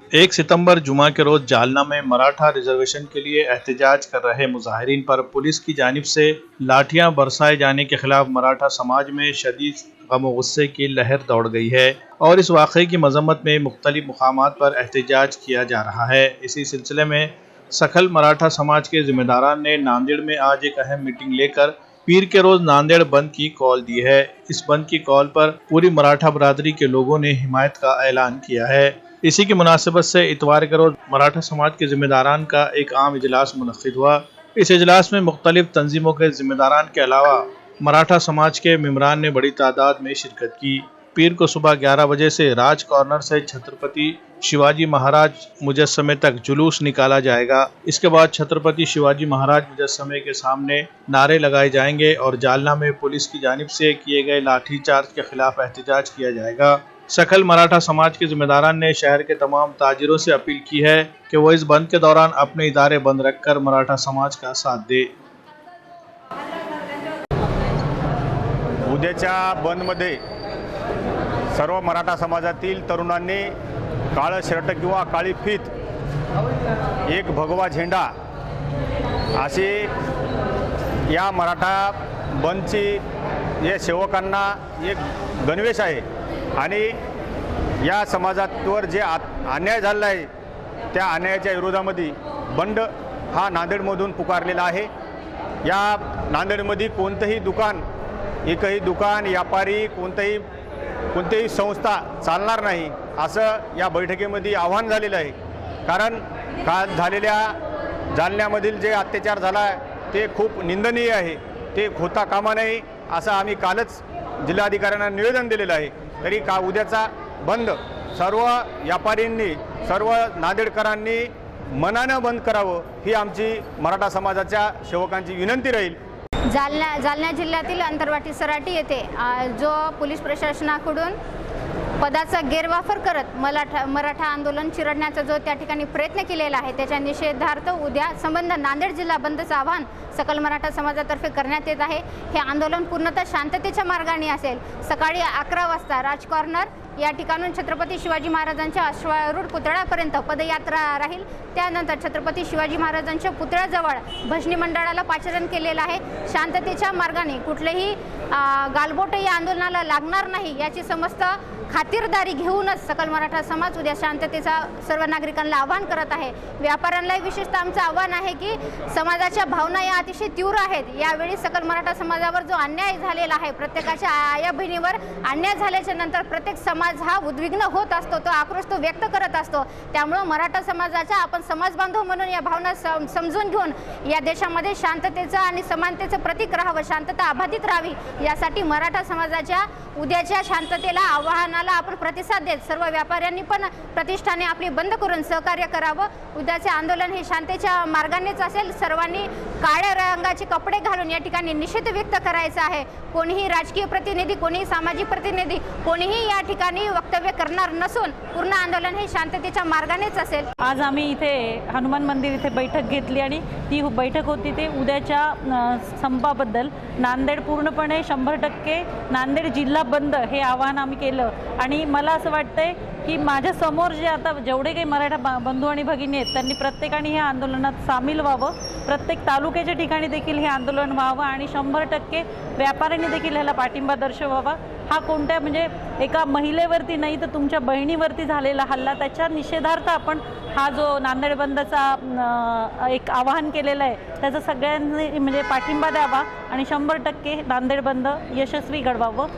1 सितंबर जुमा के रोज जालना में मराठा रिजर्वेशन के लिए एहतजाज कर रहे मुजाहिरीन पर पुलिस की जानिब से लाठियां बरसाए जाने के खिलाफ मराठा समाज में शदीद गम व गुस्से की लहर दौड़ गई है और इस वाक़े की मजम्मत में मुख्तलिफ मुकामात पर एहतजाज किया जा रहा है। इसी सिलसिले में सखल मराठा समाज के जिम्मेदारान ने नांदेड़ में आज एक अहम मीटिंग लेकर पीर के रोज नांदेड़ बंद की कॉल दी है। इस बंद की कॉल पर पूरी मराठा बरादरी के लोगों ने हिमायत का ऐलान किया है। इसी की मुनासिबत से इतवार के रोज मराठा समाज के जिम्मेदारान का एक आम इजलास मुनक्किद हुआ। इस इजलास में मुख्तलिफ तंजीमों के जिम्मेदारान के अलावा मराठा समाज के मेम्बरान ने बड़ी तादाद में शिरकत की। पीर को सुबह 11 बजे से राज कॉर्नर से छत्रपति शिवाजी महाराज मुजस्समे तक जुलूस निकाला जाएगा। इसके बाद छत्रपति शिवाजी महाराज मुजस्समे के सामने नारे लगाए जाएंगे और जालना में पुलिस की जानिब से किए गए लाठीचार्ज के खिलाफ एहतजाज किया जाएगा। सकल मराठा समाज के जिम्मेदारान ने शहर के तमाम ताजिरों से अपील की है कि वो इस बंद के दौरान अपने इदारे बंद रखकर मराठा समाज का साथ दे। उद्याच्या बंदमध्ये सर्व मराठा समाजातील तरुणांनी काळं शर्ट किंवा काळी फीत, एक भगवा झेंडा अशी या मराठा बंदची या सेवकांना एक गणवेश आहे आणि या समाजावर जे अन्याय झाला आहे त्या अन्यायाच्या विरोधामध्ये बंड हा नांदेडमधून पुकारलेला आहे। या नांदेडमध्ये कोणतेही दुकान, एकही दुकान, व्यापारी, कोणतीही संस्था चालणार नाही असं या बैठकीमध्ये आव्हान झालेलं आहे। कारण काल झालेल्या जालन्यामधील जे अत्याचार झाला ते खूप निंदनीय आहे, ते होता कामा नये असं आम्ही कालच जिल्हाधिकाऱ्यांना निवेदन दिलेलं आहे। तरी का उद्याचा बंद सर्व व्यापाऱ्यांनी, सर्व नांदेडकरांनी मनानं बंद करावं ही आमची मराठा समाजाच्या सेवकांची विनंती राहील। जालना जिल्ह्यातील अंतरवाटी सराटी येथे जो पोलीस प्रशासनाकडून पदाचा गैरवापर करत मराठा आंदोलन चिरडण्याचा जो त्या ठिकाणी प्रयत्न केलेला आहे त्याच्या निषेधार्थ उद्या संबंध नांदेड जिल्हा बंदचं आवाहन सकल मराठा समाजातर्फे करण्यात येत आहे। हे आंदोलन पूर्णतः शांततेच्या मार्गाने असेल। सकाळी 11 वाजता राज कॉर्नर या ठिकाणून छत्रपती शिवाजी महाराजांच्या अश्वारूढ पुतळ्यापर्यंत पदयात्रा राहील। त्यानंतर छत्रपती शिवाजी महाराजांच्या पुतळ्याजवळ भजनी मंडळाला पाचारण केलेलं आहे। शांततेच्या मार्गाने कुठलेही गालबोट या आंदोलनाला लागणार नाही याची समस्त खातिरदारी घेऊनच सकल मराठा समाज उद्या शांततेचा सर्व नागरिकांना आवाहन करत आहे। व्यापाऱ्यांना विशेषतः आमचं आव्हान आहे की समाजाच्या भावना या अतिशय तीव्र आहेत। यावेळी सकल मराठा समाजावर जो अन्याय झालेला आहे, प्रत्येकाच्या आया बहिणीवर अन्याय झाल्याच्या नंतर प्रत्येक समाज हा उद्विग्न होत असतो, तो आक्रोश तो व्यक्त करत असतो। त्यामुळे मराठा समाजाच्या आपण समाज बांधव म्हणून या भावना समजून घेऊन या देशामध्ये शांततेचं आणि समानतेचं प्रतीक राहावं, शांतता अबाधित राहावी यासाठी मराठा समाजाच्या उद्याच्या शांततेला आवाहनाला आपण प्रतिसाद देत सर्व व्यापाऱ्यांनी पण प्रतिष्ठाने आपली बंद करून सहकार्य करावं। उद्याचे आंदोलन हे शांततेच्या मार्गानेच असेल। सर्वांनी काळ्या रंगाचे कपडे घालून या ठिकाणी निषेध व्यक्त करायचा आहे। कोणीही राजकीय प्रतिनिधी, कोणीही सामाजिक प्रतिनिधी, कोणीही या ठिकाणी वक्तव्य करणार नसून पूर्ण आंदोलन हे शांततेच्या मार्गानेच असेल। आज आम्ही इथे हनुमान मंदिर इथे बैठक घेतली आणि ती बैठक होती ते उद्याच्या संपाबद्दल। नांदेड पूर्णपणे 100% नांदेड जिल्हा बंद हे आवाहन आम्ही केलं आणि मला असं वाटतंय की माझ्या समोर जे आता जेवढे काही मराठा बंधू आणि भगिनी आहेत त्यांनी प्रत्येकाने ह्या आंदोलनात सामील व्हावं। प्रत्येक तालुक्याच्या ठिकाणी देखील हे आंदोलन व्हावं आणि 100% व्यापाऱ्यांनी देखील ह्याला पाठिंबा दर्शवावा। हा कोणत्या म्हणजे एका महिलेवरती नाही तर तुमच्या बहिणीवरती झालेला हल्ला, त्याच्या निषेधार्थ आपण हा जो नांदेड बंदचा एक आवाहन केलेलं आहे त्याचा सगळ्यांनी म्हणजे पाठिंबा द्यावा आणि 100% नांदेड बंद यशस्वी घडवावं।